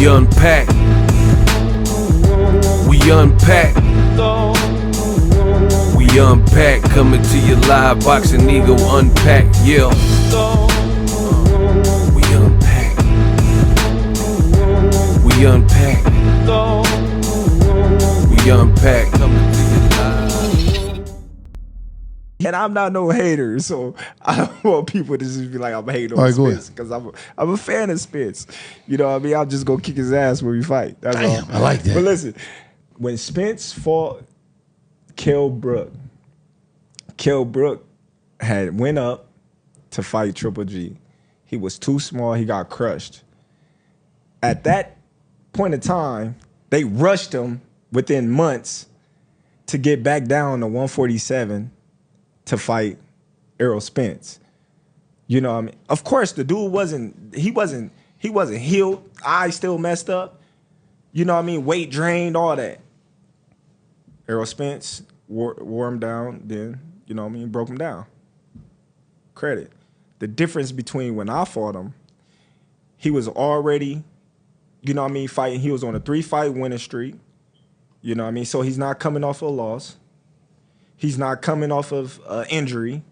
unpack. We unpack. We unpack. Coming to you live. Boxingego unpack. Yeah. We unpack. We unpack. We unpack. Coming to you live. And I'm not no hater, so I don't want people to just be like, I'm hating on Spence, because I'm a fan of Spence. You know what I mean? I'll just go kick his ass when we fight. That's all. I like that. But listen, when Spence fought Kell Brook had went up to fight Triple G. He was too small. He got crushed. At that point in time, they rushed him within months to get back down to 147 to fight Errol Spence. You know what I mean? Of course, the dude wasn't healed. Eyes still messed up. You know what I mean? Weight drained, all that. Errol Spence wore him down, then, you know what I mean, broke him down. Credit. The difference between when I fought him, he was already, you know what I mean, fighting. He was on a 3-fight winning streak. You know what I mean? So he's not coming off a loss. He's not coming off of injury.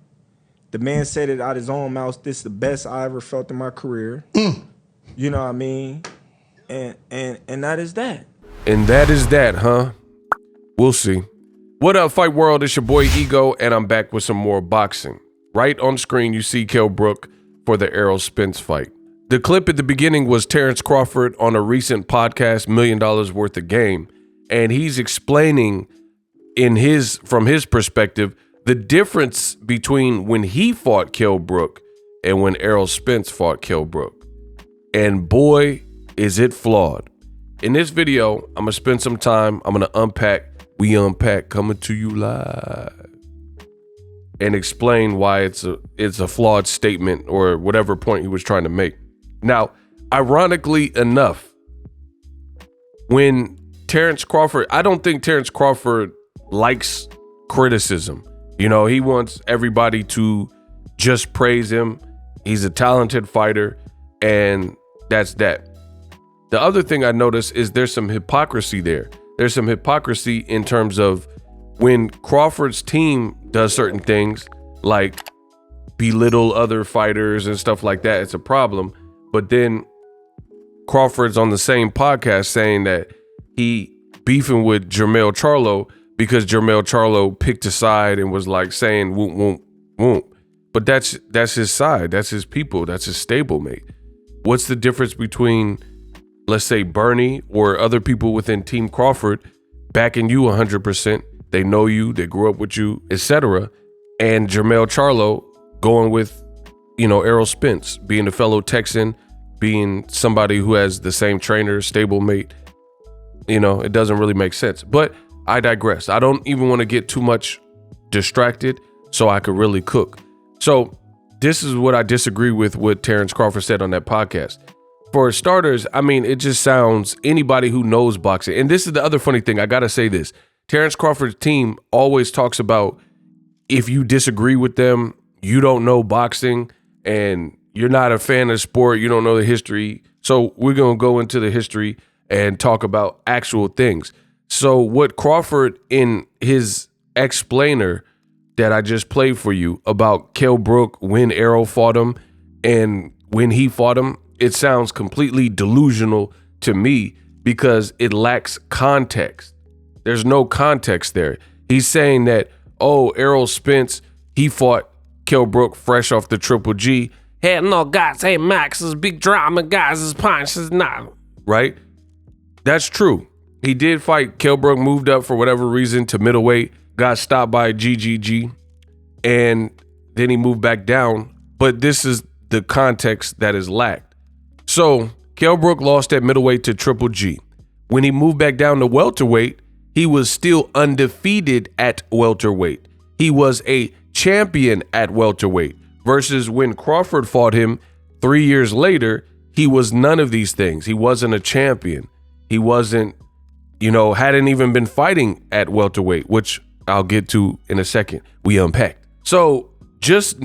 The man said it out his own mouth, this is the best I ever felt in my career. You know what I mean? And that is that. And that is that, huh? We'll see. What up, Fight World? It's your boy Ego, and I'm back with some more boxing. Right on screen, you see Kell Brook for the Errol Spence fight. The clip at the beginning was Terence Crawford on a recent podcast, $1 Million Worth of Game, and he's explaining from his perspective, the difference between when he fought Kell Brook and when Errol Spence fought Kell Brook. And boy, is it flawed. In this video, I'm gonna spend some time, I'm gonna unpack, we unpack, coming to you live, and explain why it's a flawed statement or whatever point he was trying to make. Now, ironically enough, when Terence Crawford, I don't think Terence Crawford likes criticism. You know, he wants everybody to just praise him. He's a talented fighter, and that's that. The other thing I noticed is there's some hypocrisy there. There's some hypocrisy in terms of when Crawford's team does certain things, like belittle other fighters and stuff like that, it's a problem. But then Crawford's on the same podcast saying that he beefing with Jermell Charlo because Jermell Charlo picked a side and was like saying won't, won't, won't. But that's his side. That's his people. That's his stablemate. What's the difference between, let's say, Bernie or other people within Team Crawford backing you 100%? They know you, they grew up with you, etc. And Jermell Charlo going with, you know, Errol Spence, being a fellow Texan, being somebody who has the same trainer, stablemate. You know, it doesn't really make sense. But I digress. I don't even want to get too much distracted so I could really cook. So this is what I disagree with what Terence Crawford said on that podcast. For starters, I mean, it just sounds, anybody who knows boxing, and this is the other funny thing, I gotta say this. Terence Crawford's team always talks about if you disagree with them, you don't know boxing, and you're not a fan of the sport, you don't know the history. So we're gonna go into the history and talk about actual things. So what Crawford, in his explainer that I just played for you about Kell Brook, when Errol fought him and when he fought him, it sounds completely delusional to me because it lacks context. There's no context there. He's saying that, oh, Errol Spence, he fought Kell Brook fresh off the Triple G. Hey, no, guys, hey, Max, this big drama, guys, this punch is not. Right? That's true. He did fight. Kell Brook moved up for whatever reason to middleweight, got stopped by GGG, and then he moved back down. But this is the context that is lacked. So Kell Brook lost at middleweight to Triple G. When he moved back down to welterweight, he was still undefeated at welterweight. He was a champion at welterweight versus when Crawford fought him 3 years later, he was none of these things. He wasn't a champion. He wasn't, you know, hadn't even been fighting at welterweight, which I'll get to in a second. We unpacked. So just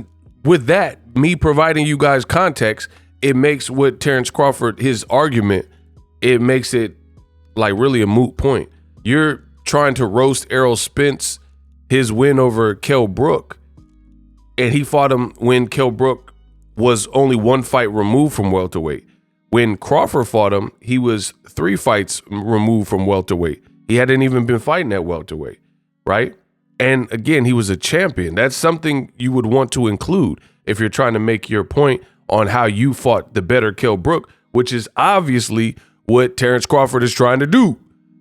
with that, me providing you guys context, it makes what Terence Crawford, his argument, it makes it like really a moot point. You're trying to roast Errol Spence, his win over Kell Brook, and he fought him when Kell Brook was only one fight removed from welterweight. When Crawford fought him, he was 3 fights removed from welterweight. He hadn't even been fighting at welterweight, right? And again, he was a champion. That's something you would want to include if you're trying to make your point on how you fought the better Kell Brook, which is obviously what Terence Crawford is trying to do,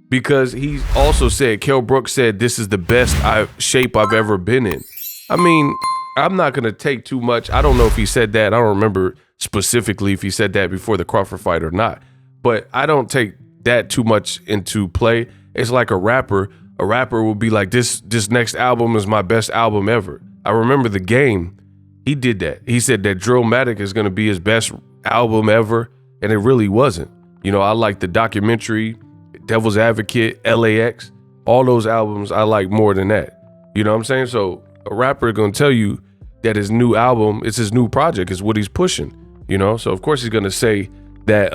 because he also said, Kell Brook said, this is the best shape I've ever been in. I mean, I'm not going to take too much. I don't know if he said that. I don't remember specifically if he said that before the Crawford fight or not, but I don't take that too much into play. It's like a rapper. A rapper will be like, this next album is my best album ever. I remember The Game. He did that. He said that Drillmatic is going to be his best album ever, and it really wasn't. You know, I like the documentary, Devil's Advocate, LAX, all those albums I like more than that. You know what I'm saying? So a rapper is going to tell you that his new album, it's his new project, is what he's pushing, you know? So of course he's going to say that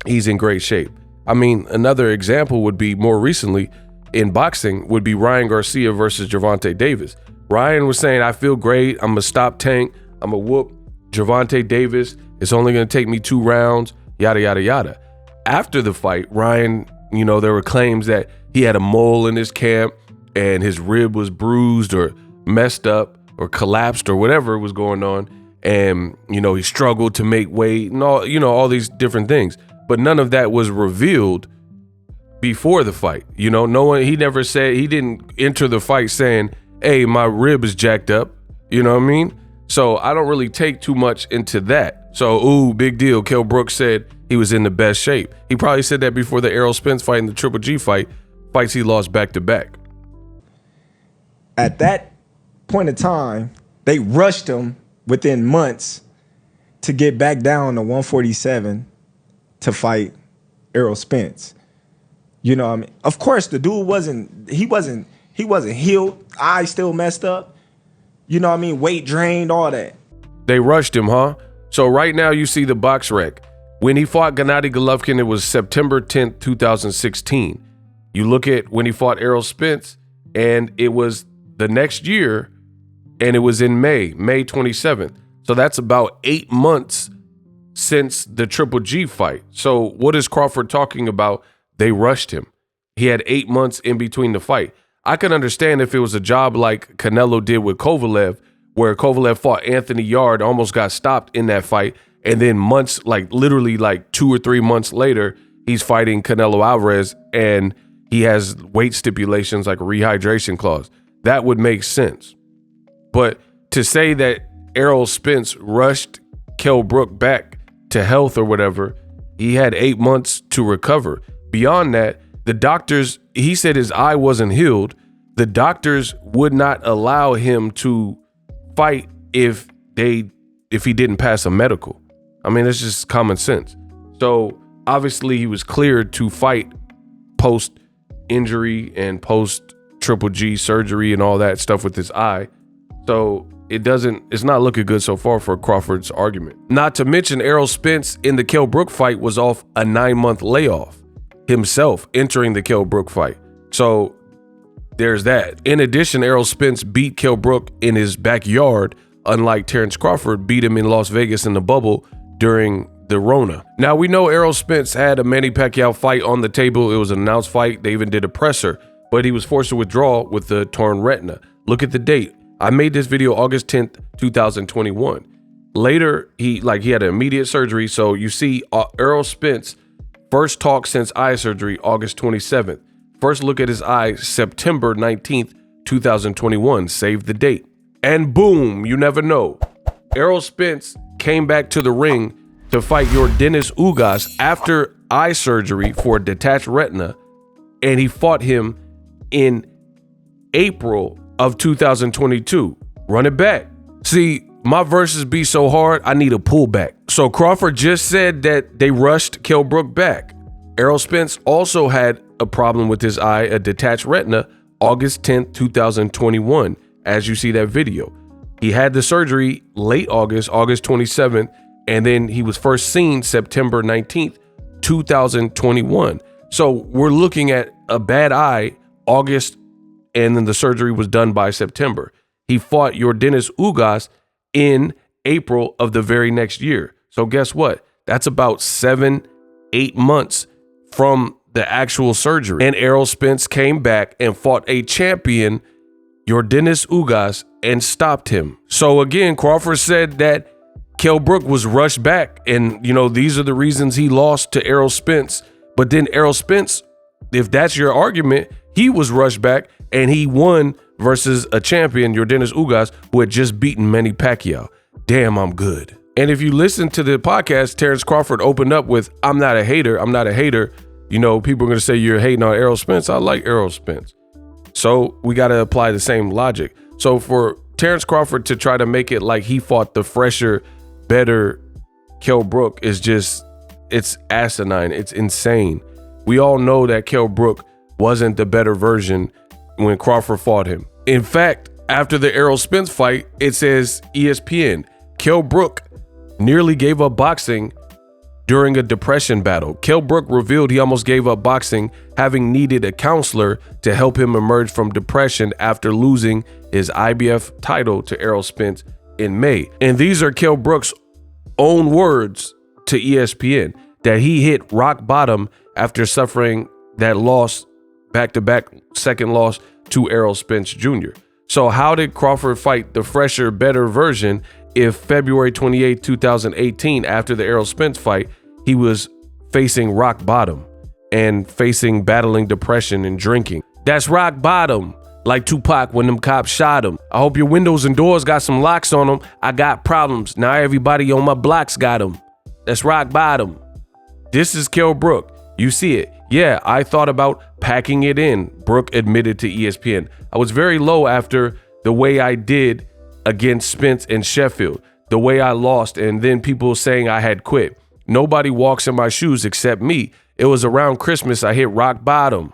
he's in great shape. I mean, another example would be more recently in boxing would be Ryan Garcia versus Gervonta Davis. Ryan was saying, I feel great. I'm going to stop Tank. I'm going to whoop Gervonta Davis. It's only going to take me 2 rounds, yada, yada, yada. After the fight, Ryan, you know, there were claims that he had a mole in his camp and his rib was bruised or messed up or collapsed or whatever was going on. And, you know, he struggled to make weight and all, you know, all these different things. But none of that was revealed before the fight. You know, no one, he never said, he didn't enter the fight saying, hey, my rib is jacked up. You know what I mean? So I don't really take too much into that. So, ooh, big deal. Kell Brook said he was in the best shape. He probably said that before the Errol Spence fight and the Triple G fights he lost back to back. At that point in time, they rushed him within months to get back down to 147 to fight Errol Spence. You know what I mean? Of course, the dude wasn't healed. Eyes still messed up. You know what I mean? Weight drained, all that. They rushed him, huh? So right now you see the box rec. When he fought Gennady Golovkin, it was September 10th, 2016. You look at when he fought Errol Spence, and it was the next year, and it was in May 27th. So that's about 8 months since the Triple G fight. So what is Crawford talking about? They rushed him. He had 8 months in between the fight. I can understand if it was a job like Canelo did with Kovalev, where Kovalev fought Anthony Yarde, almost got stopped in that fight, and then months, like literally like 2 or 3 months later, he's fighting Canelo Alvarez, and he has weight stipulations like a rehydration clause. That would make sense. But to say that Errol Spence rushed Kell Brook back to health or whatever, he had 8 months to recover. Beyond that, the doctors, he said his eye wasn't healed. The doctors would not allow him to fight if he didn't pass a medical. I mean, it's just common sense. So obviously he was cleared to fight post injury and post Triple G surgery and all that stuff with his eye. So it's not looking good so far for Crawford's argument. Not to mention Errol Spence in the Kell Brook fight was off a 9-month layoff himself entering the Kell Brook fight. So there's that. In addition, Errol Spence beat Kell Brook in his backyard, unlike Terence Crawford beat him in Las Vegas in the bubble during the Rona. Now, we know Errol Spence had a Manny Pacquiao fight on the table. It was an announced fight. They even did a presser, but he was forced to withdraw with the torn retina. Look at the date. I made this video August 10th, 2021. Later, he had an immediate surgery. So you see Errol Spence first talk since eye surgery, August 27th. First look at his eye, September 19th, 2021. Save the date. And boom, you never know. Errol Spence came back to the ring to fight your Dennis Ugas after eye surgery for a detached retina, and he fought him in April of 2022. Run it back. See, my verses be so hard, I need a pullback. So Crawford just said that they rushed Kell Brook back. Errol Spence also had a problem with his eye, a detached retina, August 10th, 2021, as you see that video. He had the surgery late August 27th, and then he was first seen September 19th, 2021. So we're looking at a bad eye August, and then the surgery was done by September. He fought Yordenis Ugas in April of the very next year. So guess what? That's about 7-8 months from the actual surgery. And Errol Spence came back and fought a champion, Yordenis Ugas, and stopped him. So again, Crawford said that Kell Brook was rushed back, and these are the reasons he lost to Errol Spence. But then Errol Spence, if that's your argument, he was rushed back and he won versus a champion, Yordenis Ugas, who had just beaten Manny Pacquiao. Damn, I'm good. And if you listen to the podcast, Terence Crawford opened up with, I'm not a hater. I'm not a hater. People are going to say you're hating on Errol Spence. I like Errol Spence. So we got to apply the same logic. So for Terence Crawford to try to make it like he fought the fresher, better Kell Brook is just, it's asinine. It's insane. We all know that Kell Brook wasn't the better version when Crawford fought him. In fact, after the Errol Spence fight, it says ESPN, Kell Brook nearly gave up boxing during a depression battle. Kell Brook revealed he almost gave up boxing, having needed a counselor to help him emerge from depression after losing his IBF title to Errol Spence in May. And these are Kell Brook's own words to ESPN, that he hit rock bottom after suffering that loss, back-to-back second loss to Errol Spence Jr. So how did Crawford fight the fresher, better version if February 28, 2018, after the Errol Spence fight, he was facing rock bottom and battling depression and drinking? That's rock bottom, like Tupac when them cops shot him. I hope your windows and doors got some locks on them. I got problems. Now everybody on my blocks got them. That's rock bottom. This is Kell Brook. You see it. Yeah, I thought about packing it in, Brook admitted to ESPN. I was very low after the way I did against Spence and Sheffield, the way I lost, and then people saying I had quit. Nobody walks in my shoes except me. It was around Christmas I hit rock bottom.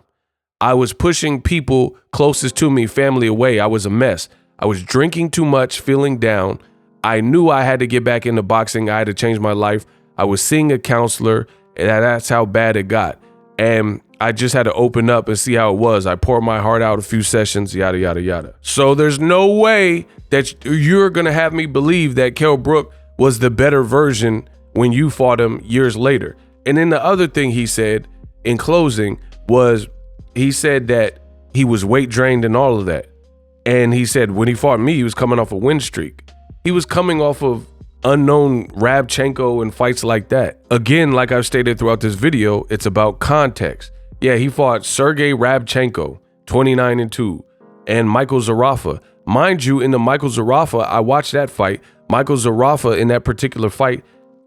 I was pushing people closest to me, family away. I was a mess. I was drinking too much, feeling down. I knew I had to get back into boxing. I had to change my life. I was seeing a counselor, and that's how bad it got. And I just had to open up and see how it was. I poured my heart out a few sessions, yada, yada, yada. So there's no way that you're going to have me believe that Kell Brook was the better version when you fought him years later. And then the other thing he said in closing was, he said that he was weight drained and all of that. And he said when he fought me, he was coming off a win streak. He was coming off of unknown Rabchenko and fights like that. Again, like I've stated throughout this video, it's about context. Yeah, he fought Sergey Rabchenko, 29-2, and Michael Zarafa. Mind you, in the Michael Zarafa, I watched that fight. Michael Zarafa, in that particular fight,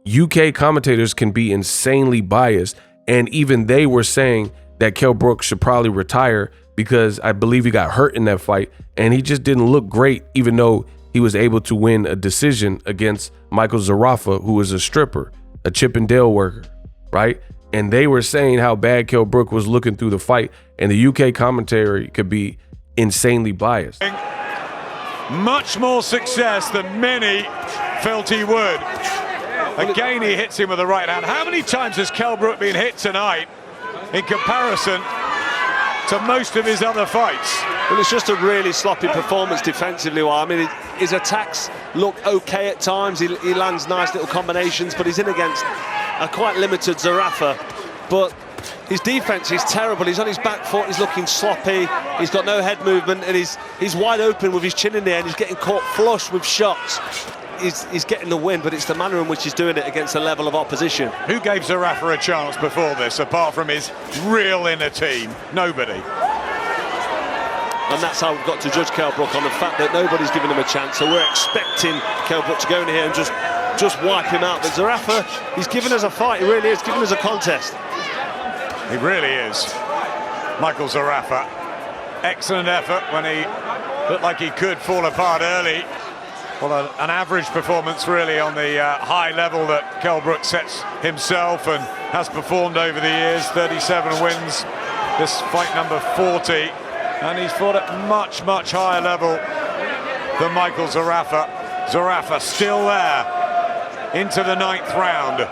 UK commentators can be insanely biased, and even they were saying that Kell Brook should probably retire because I believe he got hurt in that fight, and he just didn't look great, even though he was able to win a decision against Michael Zarafa, who was a stripper, a Chippendale worker, right? And they were saying how bad Kell Brook was looking through the fight, and the UK commentary could be insanely biased. Much more success than many felt he would. Again, he hits him with the right hand. How many times has Kell Brook been hit tonight in comparison to most of his other fights? Well, it's just a really sloppy performance defensively. I mean, his attacks look okay at times. He lands nice little combinations, but he's in against a quite limited Zarafa. But his defense is terrible. He's on his back foot. He's looking sloppy. He's got no head movement, and he's wide open with his chin in the air, and he's getting caught flush with shots. He's getting the win, but it's the manner in which he's doing it against a level of opposition. Who gave Zarafa a chance before this, apart from his real inner team? Nobody. And that's how we've got to judge Kell Brook, on the fact that nobody's given him a chance. So we're expecting Kell Brook to go in here and just wipe him out. But Zarafa, he's given us a fight. He really is giving us a contest. He really is. Michael Zarafa, excellent effort when he looked like he could fall apart early. Well, an average performance really on the high level that Kell Brook sets himself and has performed over the years. 37 wins, this fight number 40, and he's fought at much, much higher level than Michael Zarafa. Zarafa still there into the 9th round.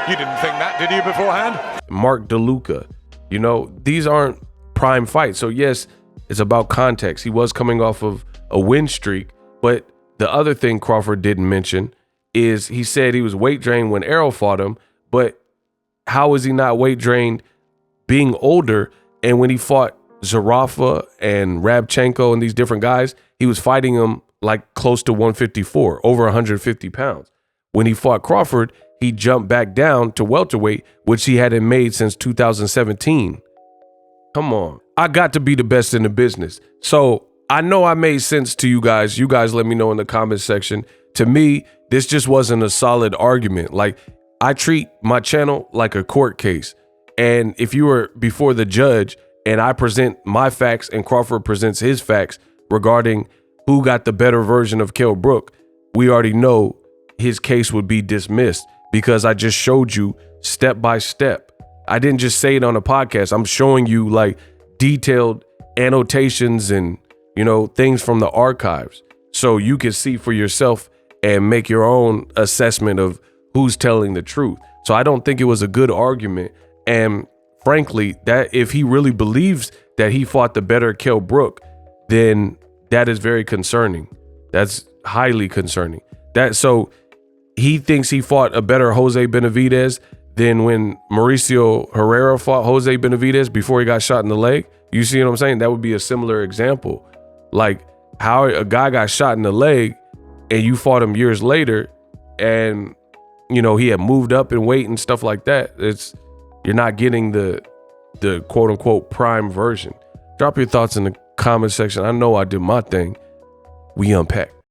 You didn't think that, did you, beforehand? Mark DeLuca. You know, these aren't prime fights. So yes, it's about context. He was coming off of a win streak, but the other thing Crawford didn't mention is he said he was weight drained when Errol fought him, but how is he not weight drained being older? And when he fought Zarafa and Rabchenko and these different guys, he was fighting them like close to 154, over 150 pounds. When he fought Crawford, he jumped back down to welterweight, which he hadn't made since 2017. Come on. I got to be the best in the business. So I know I made sense to you guys. You guys let me know in the comment section. To me, this just wasn't a solid argument. Like, I treat my channel like a court case. And if you were before the judge and I present my facts and Crawford presents his facts regarding who got the better version of Kell Brook, we already know his case would be dismissed because I just showed you step by step. I didn't just say it on a podcast. I'm showing you like detailed annotations and, you know, things from the archives so you can see for yourself and make your own assessment of who's telling the truth. So I don't think it was a good argument. And frankly, that if he really believes that he fought the better Kell Brook, then that is very concerning. That's highly concerning. So he thinks he fought a better Jose Benavidez than when Mauricio Herrera fought Jose Benavidez before he got shot in the leg. You see what I'm saying? That would be a similar example. Like how a guy got shot in the leg and you fought him years later and, you know, he had moved up in weight and stuff like that. You're not getting the quote unquote prime version. Drop your thoughts in the comment section. I know I did my thing. We unpack.